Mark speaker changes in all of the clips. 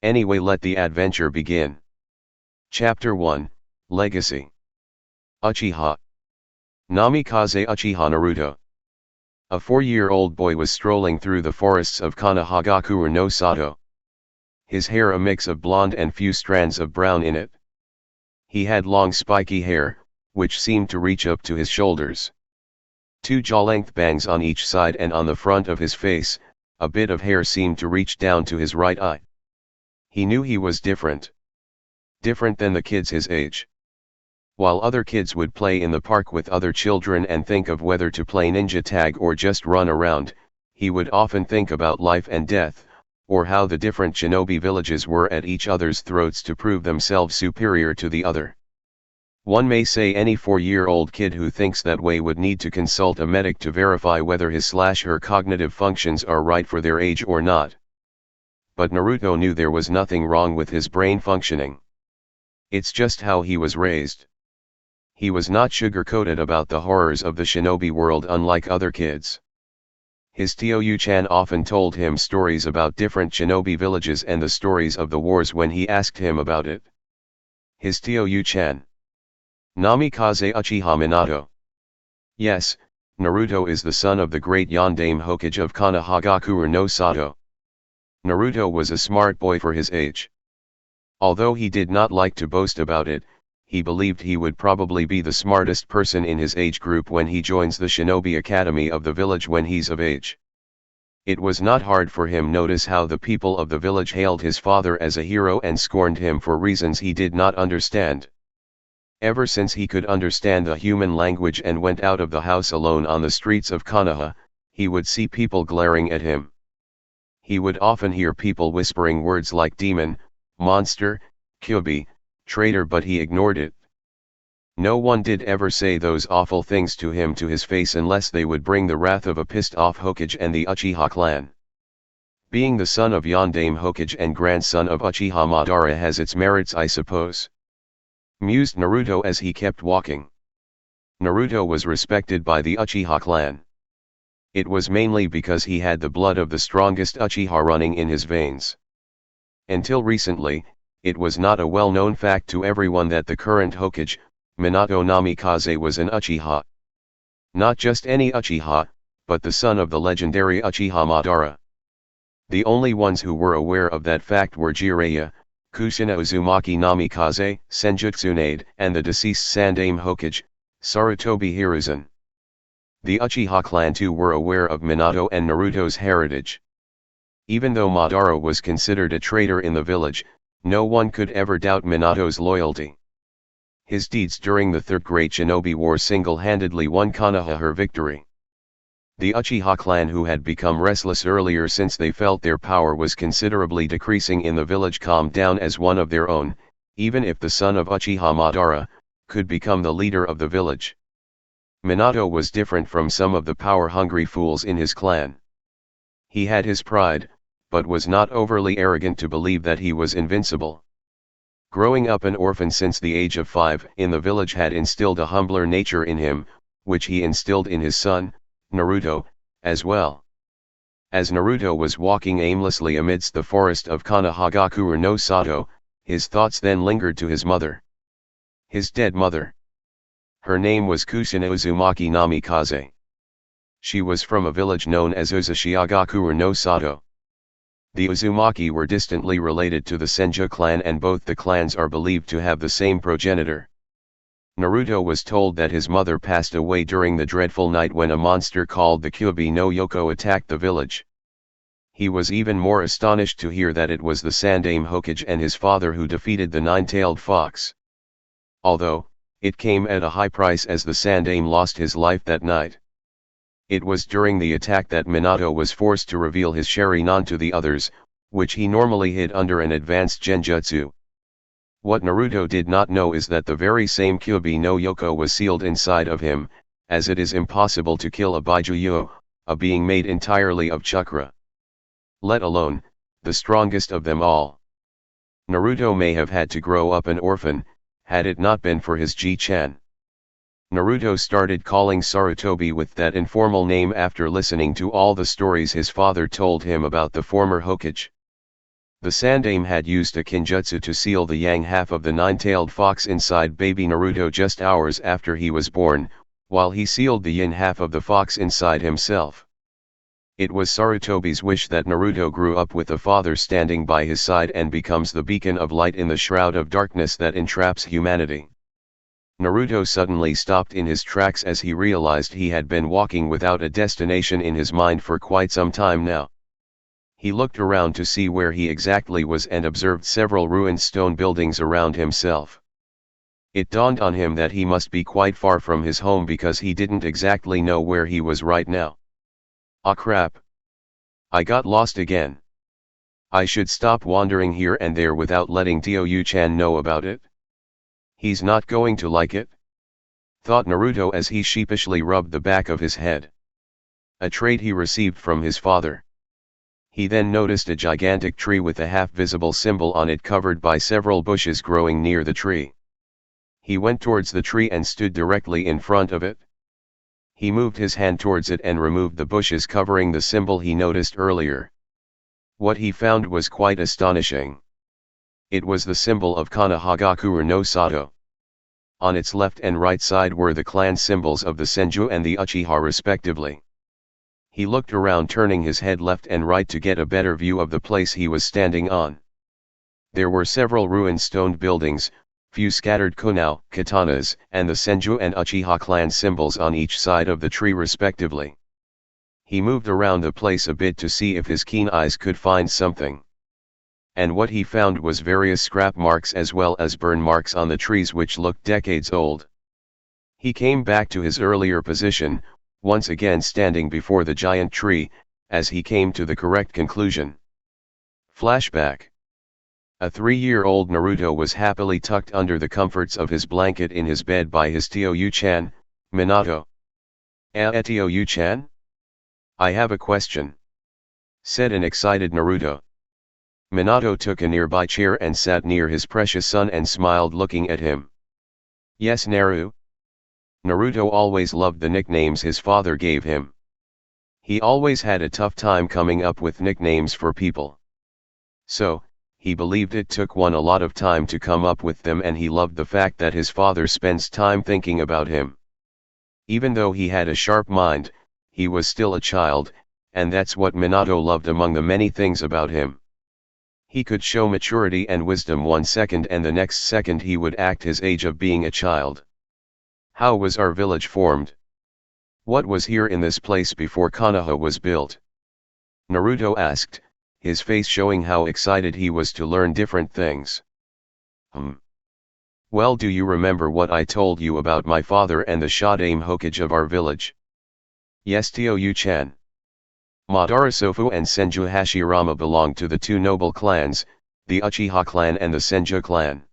Speaker 1: Anyway, let the adventure begin. Chapter 1, Legacy. Uchiha. Namikaze Uchiha Naruto. A 4-year-old boy was strolling through the forests of Konohagakure no Sato. His hair a mix of blonde and few strands of brown in it. He had long spiky hair, which seemed to reach up to his shoulders. 2 jaw-length bangs on each side, and on the front of his face, a bit of hair seemed to reach down to his right eye. He knew he was different. Different than the kids his age. While other kids would play in the park with other children and think of whether to play ninja tag or just run around, he would often think about life and death, or how the different shinobi villages were at each other's throats to prove themselves superior to the other. One may say any 4-year-old kid who thinks that way would need to consult a medic to verify whether his/her cognitive functions are right for their age or not. But Naruto knew there was nothing wrong with his brain functioning. It's just how he was raised. He was not sugar-coated about the horrors of the shinobi world, unlike other kids. His Tio-chan often told him stories about different shinobi villages and the stories of the wars when he asked him about it. His Tio-chan. Namikaze Uchiha Minato. Yes, Naruto is the son of the great Yondaime Hokage of Konohagakure no Sato. Naruto was a smart boy for his age. Although he did not like to boast about it, he believed he would probably be the smartest person in his age group when he joins the Shinobi Academy of the village when he's of age. It was not hard for him to notice how the people of the village hailed his father as a hero and scorned him for reasons he did not understand. Ever since he could understand the human language and went out of the house alone on the streets of Konoha, he would see people glaring at him. He would often hear people whispering words like demon, monster, kyubi, traitor, but he ignored it. No one did ever say those awful things to him to his face unless they would bring the wrath of a pissed-off Hokage and the Uchiha clan. Being the son of Yondaime Hokage and grandson of Uchiha Madara has its merits, I suppose. Mused Naruto as he kept walking. Naruto was respected by the Uchiha clan. It was mainly because he had the blood of the strongest Uchiha running in his veins. Until recently, it was not a well-known fact to everyone that the current Hokage, Minato Namikaze, was an Uchiha. Not just any Uchiha, but the son of the legendary Uchiha Madara. The only ones who were aware of that fact were Jiraiya, Kushina Uzumaki Namikaze, Senjutsunade, and the deceased Sandaime Hokage, Sarutobi Hiruzen. The Uchiha clan too were aware of Minato and Naruto's heritage. Even though Madara was considered a traitor in the village, no one could ever doubt Minato's loyalty. His deeds during the Third Great Shinobi War single-handedly won Konoha her victory. The Uchiha clan, who had become restless earlier since they felt their power was considerably decreasing in the village, calmed down as one of their own, even if the son of Uchiha Madara could become the leader of the village. Minato was different from some of the power-hungry fools in his clan. He had his pride, but was not overly arrogant to believe that he was invincible. Growing up an orphan since the age of 5 in the village had instilled a humbler nature in him, which he instilled in his son, Naruto, as well. As Naruto was walking aimlessly amidst the forest of Konohagakure no Sato, his thoughts then lingered to his mother. His dead mother. Her name was Kushina Uzumaki Namikaze. She was from a village known as Uzushiagakure no Sato. The Uzumaki were distantly related to the Senju clan, and both the clans are believed to have the same progenitor. Naruto was told that his mother passed away during the dreadful night when a monster called the Kyubi no Yoko attacked the village. He was even more astonished to hear that it was the Sandaime Hokage and his father who defeated the nine-tailed fox. Although, it came at a high price, as the Sandaime lost his life that night. It was during the attack that Minato was forced to reveal his Sharingan to the others, which he normally hid under an advanced genjutsu. What Naruto did not know is that the very same Kyubi no Yoko was sealed inside of him, as it is impossible to kill a Baijuyo, a being made entirely of chakra. Let alone, the strongest of them all. Naruto may have had to grow up an orphan, had it not been for his Ji-chan. Naruto started calling Sarutobi with that informal name after listening to all the stories his father told him about the former Hokage. The Sandaime had used a kinjutsu to seal the yang half of the nine-tailed fox inside baby Naruto just hours after he was born, while he sealed the yin half of the fox inside himself. It was Sarutobi's wish that Naruto grew up with a father standing by his side and becomes the beacon of light in the shroud of darkness that entraps humanity. Naruto suddenly stopped in his tracks as he realized he had been walking without a destination in his mind for quite some time now. He looked around to see where he exactly was and observed several ruined stone buildings around himself. It dawned on him that he must be quite far from his home because he didn't exactly know where he was right now. Ah crap! I got lost again. I should stop wandering here and there without letting Tio-Yu-chan know about it. He's not going to like it, thought Naruto as he sheepishly rubbed the back of his head. A trait he received from his father. He then noticed a gigantic tree with a half-visible symbol on it covered by several bushes growing near the tree. He went towards the tree and stood directly in front of it. He moved his hand towards it and removed the bushes covering the symbol he noticed earlier. What he found was quite astonishing. It was the symbol of Konohagakure no Sato. On its left and right side were the clan symbols of the Senju and the Uchiha respectively. He looked around, turning his head left and right to get a better view of the place he was standing on. There were several ruined stone buildings, few scattered kunao, katanas, and the Senju and Uchiha clan symbols on each side of the tree respectively. He moved around the place a bit to see if his keen eyes could find something. And what he found was various scrap marks as well as burn marks on the trees which looked decades old. He came back to his earlier position, once again standing before the giant tree, as he came to the correct conclusion. Flashback. A 3-year-old Naruto was happily tucked under the comforts of his blanket in his bed by his Tio-Yu-chan, Minato. Tio-Yu-chan? I have a question, said an excited Naruto. Minato took a nearby chair and sat near his precious son and smiled, looking at him. Yes, Naru. Naruto always loved the nicknames his father gave him. He always had a tough time coming up with nicknames for people. So, he believed it took one a lot of time to come up with them, and he loved the fact that his father spends time thinking about him. Even though he had a sharp mind, he was still a child, and that's what Minato loved among the many things about him. He could show maturity and wisdom one second and the next second he would act his age of being a child. How was our village formed? What was here in this place before Konoha was built? Naruto asked, his face showing how excited he was to learn different things. Well, do you remember what I told you about my father and the Shodaime Hokage of our village? Yes, Tio-Yu-chan. Madara Sofu and Senju Hashirama belonged to the two noble clans, the Uchiha clan and the Senju clan.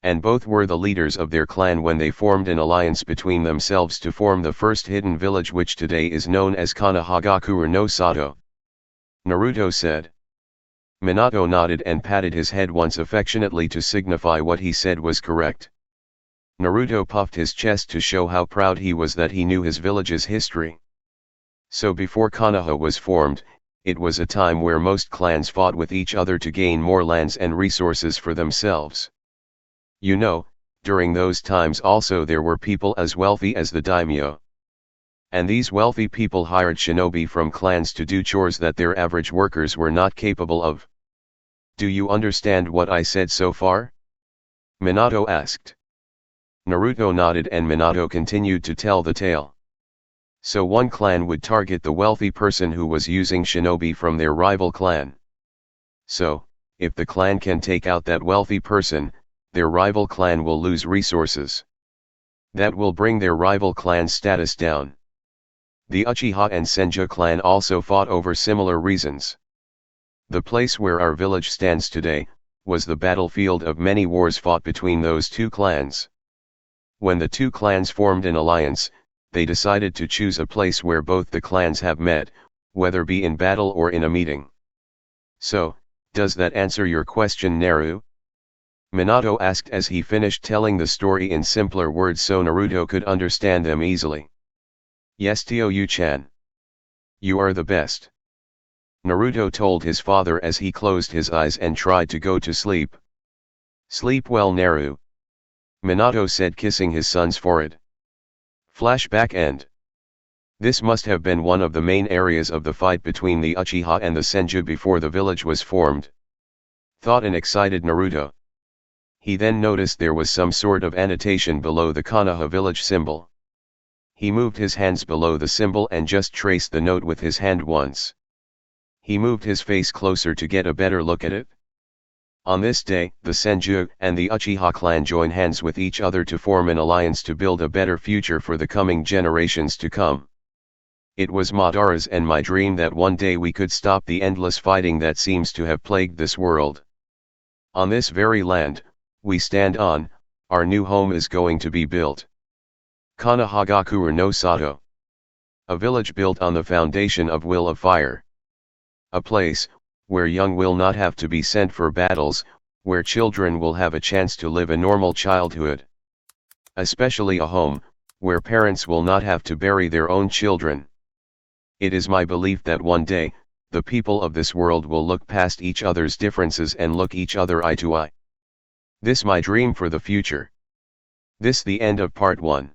Speaker 1: And both were the leaders of their clan when they formed an alliance between themselves to form the first hidden village, which today is known as Konohagakure no Sato. Naruto said. Minato nodded and patted his head once affectionately to signify what he said was correct. Naruto puffed his chest to show how proud he was that he knew his village's history. So before Konoha was formed, it was a time where most clans fought with each other to gain more lands and resources for themselves. You know, during those times also there were people as wealthy as the daimyo. And these wealthy people hired shinobi from clans to do chores that their average workers were not capable of. Do you understand what I said so far? Minato asked. Naruto nodded and Minato continued to tell the tale. So one clan would target the wealthy person who was using shinobi from their rival clan. So, if the clan can take out that wealthy person, their rival clan will lose resources. That will bring their rival clan's status down. The Uchiha and Senju clan also fought over similar reasons. The place where our village stands today, was the battlefield of many wars fought between those two clans. When the two clans formed an alliance, they decided to choose a place where both the clans have met, whether be in battle or in a meeting. So, does that answer your question, Naru? Minato asked as he finished telling the story in simpler words so Naruto could understand them easily. Yes, Tio-Yu-chan. You are the best. Naruto told his father as he closed his eyes and tried to go to sleep. Sleep well, Naru. Minato said, kissing his son's forehead. Flashback end. This must have been one of the main areas of the fight between the Uchiha and the Senju before the village was formed, thought an excited Naruto. He then noticed there was some sort of annotation below the Konoha village symbol. He moved his hands below the symbol and just traced the note with his hand once. He moved his face closer to get a better look at it. On this day, the Senju and the Uchiha clan join hands with each other to form an alliance to build a better future for the coming generations to come. It was Madara's and my dream that one day we could stop the endless fighting that seems to have plagued this world. On this very land we stand on, our new home is going to be built. Konohagakure no Sato. A village built on the foundation of will of fire. A place where young will not have to be sent for battles, where children will have a chance to live a normal childhood. Especially a home where parents will not have to bury their own children. It is my belief that one day, the people of this world will look past each other's differences and look each other eye to eye. This my dream for the future. This the end of part 1.